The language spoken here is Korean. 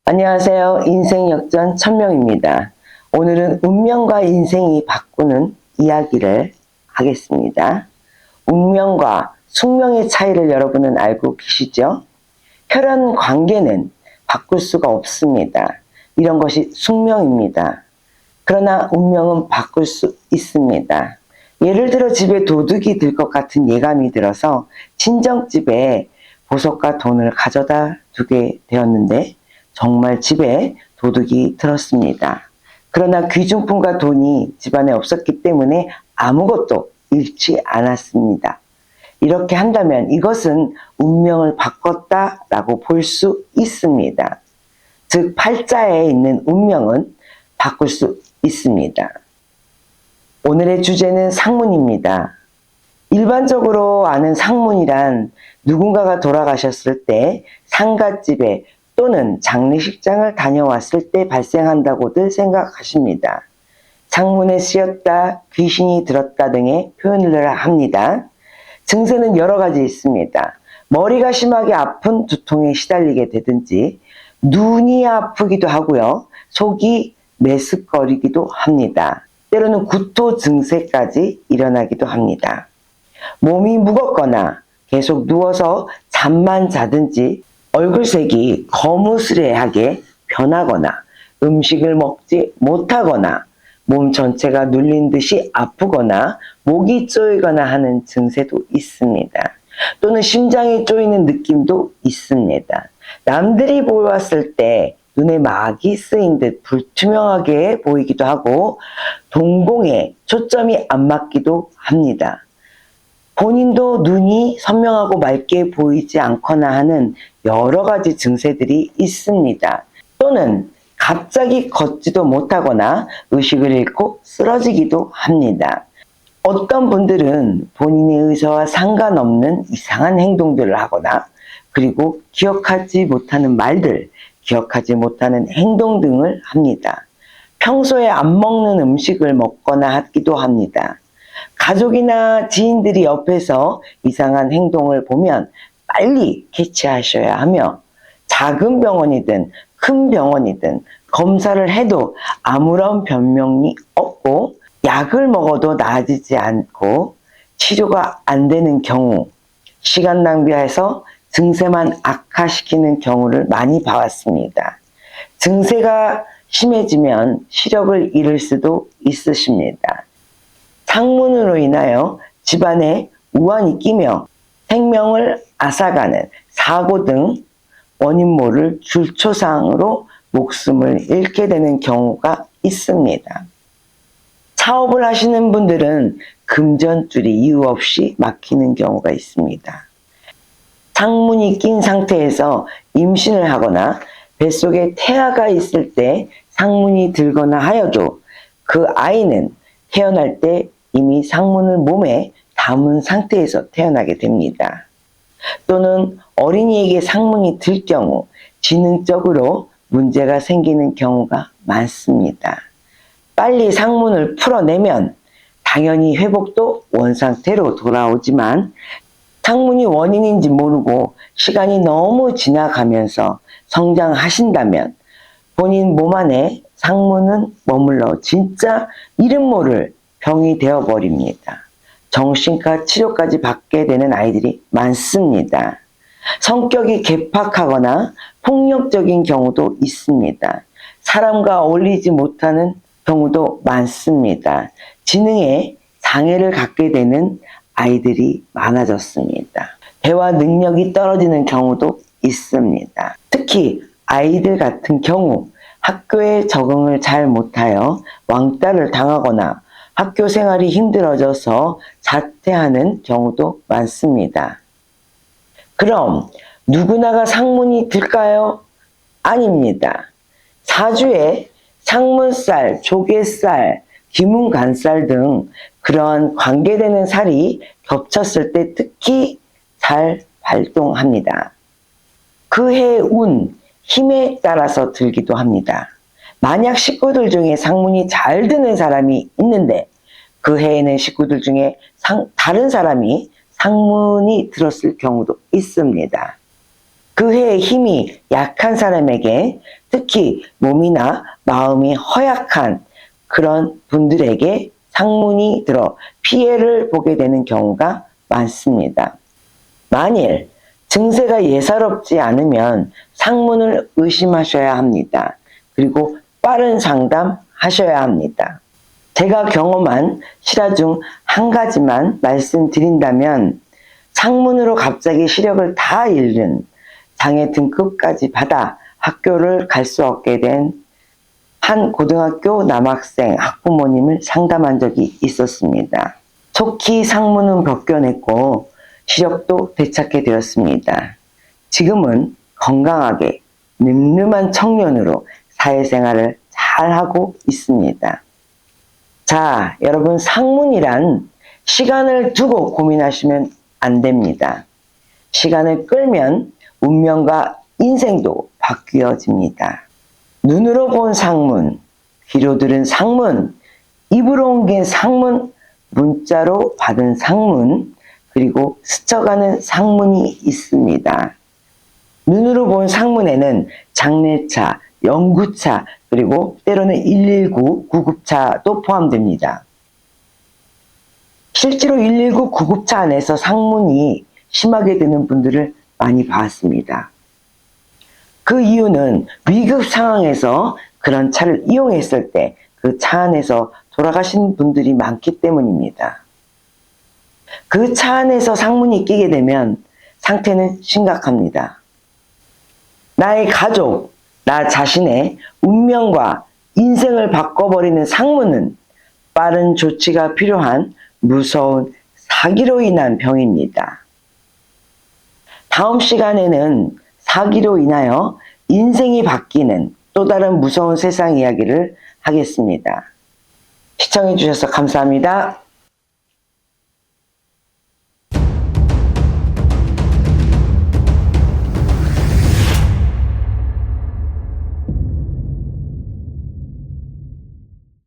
안녕하세요. 인생역전 천명입니다. 오늘은 운명과 인생이 바꾸는 이야기를 하겠습니다. 운명과 숙명의 차이를 여러분은 알고 계시죠? 혈연 관계는 바꿀 수가 없습니다. 이런 것이 숙명입니다. 그러나 운명은 바꿀 수 있습니다. 예를 들어 집에 도둑이 들 것 같은 예감이 들어서 친정집에 보석과 돈을 가져다 두게 되었는데 정말 집에 도둑이 들었습니다. 그러나 귀중품과 돈이 집안에 없었기 때문에 아무것도 잃지 않았습니다. 이렇게 한다면 이것은 운명을 바꿨다라고 볼 수 있습니다. 즉 팔자에 있는 운명은 바꿀 수 있습니다. 오늘의 주제는 상문입니다. 일반적으로 아는 상문이란 누군가가 돌아가셨을 때 상갓집에 또는 장례식장을 다녀왔을 때 발생한다고들 생각하십니다. 상문에 쓰였다, 귀신이 들었다 등의 표현을 합니다. 증세는 여러 가지 있습니다. 머리가 심하게 아픈 두통에 시달리게 되든지 눈이 아프기도 하고요. 속이 메스꺼리기도 합니다. 때로는 구토 증세까지 일어나기도 합니다. 몸이 무겁거나 계속 누워서 잠만 자든지 얼굴색이 거무스레하게 변하거나 음식을 먹지 못하거나 몸 전체가 눌린 듯이 아프거나 목이 쪼이거나 하는 증세도 있습니다. 또는 심장이 쪼이는 느낌도 있습니다. 남들이 보았을 때 눈에 막이 쓰인 듯 불투명하게 보이기도 하고 동공에 초점이 안 맞기도 합니다. 본인도 눈이 선명하고 맑게 보이지 않거나 하는 여러 가지 증세들이 있습니다. 또는 갑자기 걷지도 못하거나 의식을 잃고 쓰러지기도 합니다. 어떤 분들은 본인의 의사와 상관없는 이상한 행동들을 하거나 그리고 기억하지 못하는 말들, 기억하지 못하는 행동 등을 합니다. 평소에 안 먹는 음식을 먹거나 하기도 합니다. 가족이나 지인들이 옆에서 이상한 행동을 보면 빨리 캐치하셔야 하며 작은 병원이든 큰 병원이든 검사를 해도 아무런 변명이 없고 약을 먹어도 나아지지 않고 치료가 안 되는 경우, 시간 낭비해서 증세만 악화시키는 경우를 많이 봐왔습니다. 증세가 심해지면 시력을 잃을 수도 있으십니다. 상문으로 인하여 집안에 우환이 끼며 생명을 앗아가는 사고 등 원인 모를 줄초상으로 목숨을 잃게 되는 경우가 있습니다. 사업을 하시는 분들은 금전줄이 이유 없이 막히는 경우가 있습니다. 상문이 낀 상태에서 임신을 하거나 뱃속에 태아가 있을 때 상문이 들거나 하여도 그 아이는 태어날 때 이미 상문을 몸에 담은 상태에서 태어나게 됩니다. 또는 어린이에게 상문이 들 경우 지능적으로 문제가 생기는 경우가 많습니다. 빨리 상문을 풀어내면 당연히 회복도 원상태로 돌아오지만 상문이 원인인지 모르고 시간이 너무 지나가면서 성장하신다면 본인 몸 안에 상문은 머물러 진짜 이름 모를 병이 되어버립니다. 정신과 치료까지 받게 되는 아이들이 많습니다. 성격이 괴팍하거나 폭력적인 경우도 있습니다. 사람과 어울리지 못하는 경우도 많습니다. 지능에 장애를 갖게 되는 아이들이 많아졌습니다. 대화 능력이 떨어지는 경우도 있습니다. 특히 아이들 같은 경우 학교에 적응을 잘 못하여 왕따를 당하거나 학교 생활이 힘들어져서 자퇴하는 경우도 많습니다. 그럼 누구나가 상문이 들까요? 아닙니다. 사주에 상문살, 조개살, 기문간살 등 그러한 관계되는 살이 겹쳤을 때 특히 잘 발동합니다. 그 해의 운, 힘에 따라서 들기도 합니다. 만약 식구들 중에 상문이 잘 드는 사람이 있는데 그 해에는 식구들 중에 다른 사람이 상문이 들었을 경우도 있습니다. 그 해의 힘이 약한 사람에게, 특히 몸이나 마음이 허약한 그런 분들에게 상문이 들어 피해를 보게 되는 경우가 많습니다. 만일 증세가 예사롭지 않으면 상문을 의심하셔야 합니다. 그리고 빠른 상담하셔야 합니다. 제가 경험한 실화 중 한 가지만 말씀드린다면, 상문으로 갑자기 시력을 다 잃은, 장애 등급까지 받아 학교를 갈 수 없게 된 한 고등학교 남학생 학부모님을 상담한 적이 있었습니다. 좋게 상문은 벗겨냈고 시력도 되찾게 되었습니다. 지금은 건강하게 늠름한 청년으로 사회생활을 잘하고 있습니다. 자, 여러분, 상문이란 시간을 두고 고민하시면 안 됩니다. 시간을 끌면 운명과 인생도 바뀌어집니다. 눈으로 본 상문, 귀로 들은 상문, 입으로 옮긴 상문, 문자로 받은 상문, 그리고 스쳐가는 상문이 있습니다. 눈으로 본 상문에는 장례차, 연구차, 그리고 때로는 119 구급차도 포함됩니다. 실제로 119 구급차 안에서 상문이 심하게 드는 분들을 많이 봤습니다. 그 이유는 위급 상황에서 그런 차를 이용했을 때 그 차 안에서 돌아가신 분들이 많기 때문입니다. 그 차 안에서 상문이 끼게 되면 상태는 심각합니다. 나의 가족, 나 자신의 운명과 인생을 바꿔버리는 상문은 빠른 조치가 필요한 무서운 사기로 인한 병입니다. 다음 시간에는 사기로 인하여 인생이 바뀌는 또 다른 무서운 세상 이야기를 하겠습니다. 시청해 주셔서 감사합니다.